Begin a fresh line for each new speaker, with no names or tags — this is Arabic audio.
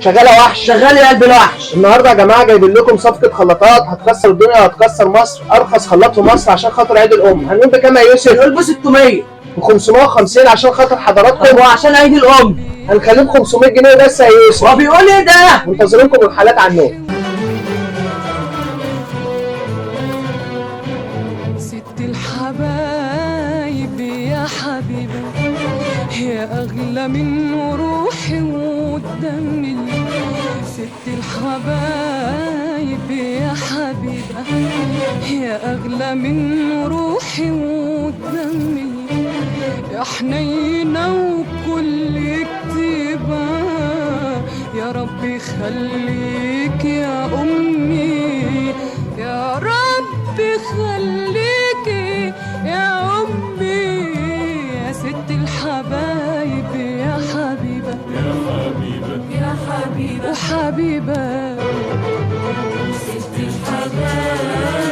شغاله وحش.
شغال يا قلب الوحش.
النهارده يا جماعه جايبين لكم صفقه خلاطات هتكسر الدنيا وهتكسر مصر. ارخص خلاط في مصر عشان خاطر عيد الام. هنقول بكام يا يوسف؟
نقول ب 600.
ب 550 عشان خاطر حضراتكم.
وعشان عيد الام
هنخليه ب 500 جنيه بس يا يوسف.
هو بيقول ايه ده؟
منتظرينكم الحالات على النوم.
ست الحبايب يا حبيبة يا أغلى من روحي ودمي. ست الحبايب يا حبيبة يا أغلى من روحي ودمي. يا حنينة وكل كتيبة يا رب يخليك يا أمي. يا رب خليكي يا أمي يا ست الحبايب يا حبيبة
يا حبيبة
يا حبيبة وحبيبة
ست الحبايب